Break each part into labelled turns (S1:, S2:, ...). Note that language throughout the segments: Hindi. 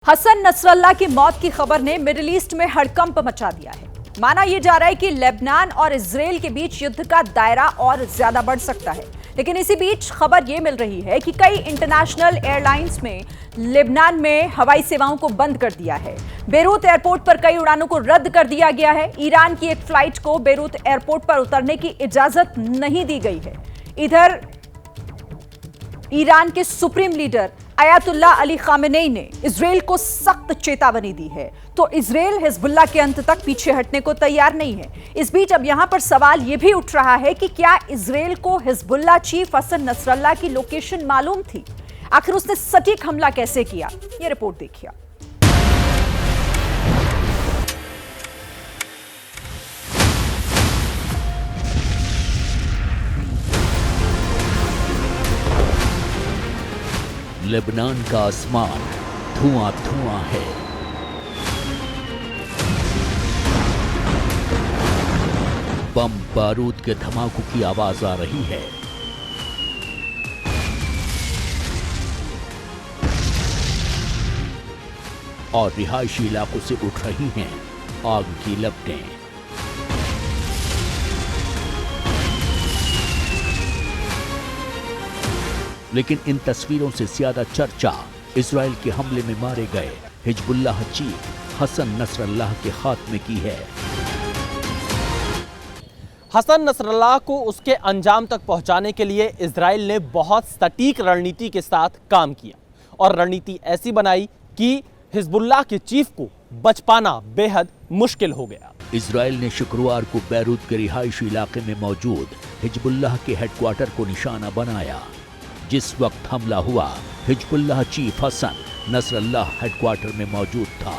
S1: हसन नसरल्लाह की मौत की खबर ने मिडिल ईस्ट में हड़कंप मचा दिया है। माना यह जा रहा है कि लेबनान और इजराइल के बीच युद्ध का दायरा और ज्यादा बढ़ सकता है। लेकिन इसी बीच खबर यह मिल रही है कि कई इंटरनेशनल एयरलाइंस में लेबनान में हवाई सेवाओं को बंद कर दिया है। बेरूत एयरपोर्ट पर कई उड़ानों को रद्द कर दिया गया है। ईरान की एक फ्लाइट को बेरूत एयरपोर्ट पर उतरने की इजाजत नहीं दी गई है। इधर ईरान के supreme leader Ayatollah Ali Khamenei ने इजराइल को सख्त चेतावनी दी है, तो इजराइल हिजबुल्लाह के अंत तक पीछे हटने को तैयार नहीं है। इस बीच अब यहां पर सवाल यह भी उठ रहा है कि क्या इजराइल को हिजबुल्लाह चीफ हसन नसरल्लाह की लोकेशन मालूम थी? आखिर उसने सटीक हमला कैसे किया, यह रिपोर्ट देखिए।
S2: लेबनान का आसमान धुआं धुआं है। बम बारूद के धमाकों की आवाज आ रही है। और रिहायशी इलाकों से उठ रही हैं आग की लपटें। लेकिन इन तस्वीरों से ज्यादा चर्चा इजराइल के हमले में मारे गए हिजबुल्लाह चीफ हसन नसरल्लाह के खात्मे की है।
S3: हसन नसरल्लाह को उसके अंजाम तक पहुंचाने के लिए इजराइल ने बहुत सटीक रणनीति के साथ काम किया और रणनीति ऐसी बनाई कि हिजबुल्लाह के चीफ को बच पाना बेहद मुश्किल हो गया।
S2: इजराइल ने शुक्रवार को बैरूत के रिहायशी इलाके में मौजूद हिजबुल्लाह के हेडक्वार्टर को निशाना बनाया। जिस वक्त हमला हुआ, Hezbollah chief Hassan Nasrallah headquarter में मौजूद था।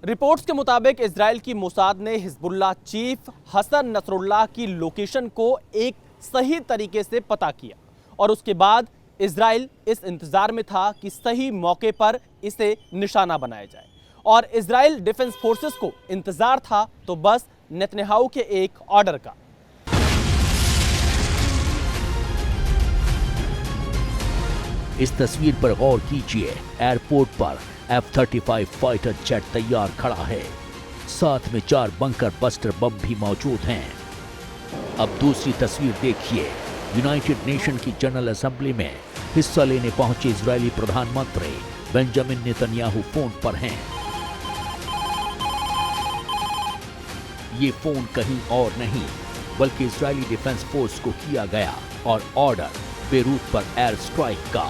S3: रिपोर्ट्स के मुताबिक इजराइल की मोसाद ने हिजबुल्लाह चीफ हसन नसरुल्लाह की लोकेशन को एक सही तरीके से पता किया और उसके बाद इजराइल इस इंतजार में था कि सही मौके पर इसे निशाना बनाया जाए। और इजराइल डिफेंस फोर्सेस को इंतजार था तो बस नेतन्याहू के एक ऑर्डर का।
S2: इस तस्वीर पर गौर कीजिए। एयरपोर्ट पर F-35 फाइटर जेट तैयार खड़ा है। साथ में 4 बंकर बस्टर बम भी मौजूद हैं। अब दूसरी तस्वीर देखिए। यूनाइटेड नेशन की जनरल असेंबली में हिस्सा लेने पहुंचे इजरायली प्रधानमंत्री बेंजामिन नेतन्याहू फोन पर हैं। ये फोन कहीं और नहीं बल्कि इजरायली डिफेंस फोर्स को किया गया और ऑर्डर बेरूत पर एयर स्ट्राइक का।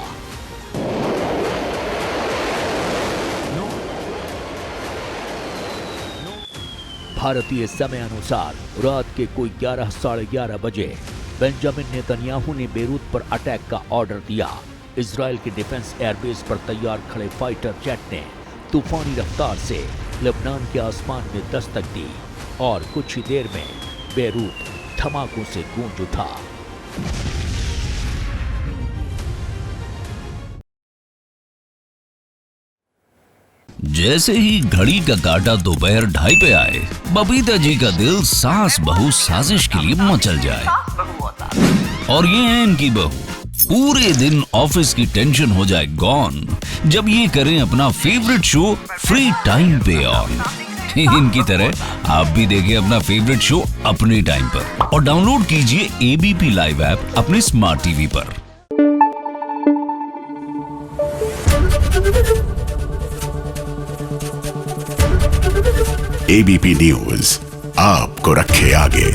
S2: भारतीय समय अनुसार रात के कोई 11 साढ़े 11 बजे बेंजामिन नेतन्याहू ने बेरूत पर अटैक का ऑर्डर दिया। इजराइल के डिफेंस एयरबेस पर तैयार खड़े फाइटर जेट ने तूफानी रफ्तार से लेबनान के आसमान में दस्तक दी और कुछ ही देर में बेरूत धमाकों से गूंज उठा।
S4: जैसे ही घड़ी का काटा दोपहर 2:30 पे आए, बबीता जी का दिल सास बहू साजिश के लिए मचल जाए। और ये है इनकी बहू, पूरे दिन ऑफिस की टेंशन हो जाए गॉन जब ये करें अपना फेवरेट शो फ्री टाइम पे ऑन। इनकी तरह आप भी देखें अपना फेवरेट शो अपने टाइम पर और डाउनलोड कीजिए ABP लाइव ऐप अपने स्मार्ट टीवी पर।
S5: ABP न्यूज आपको रखे आगे।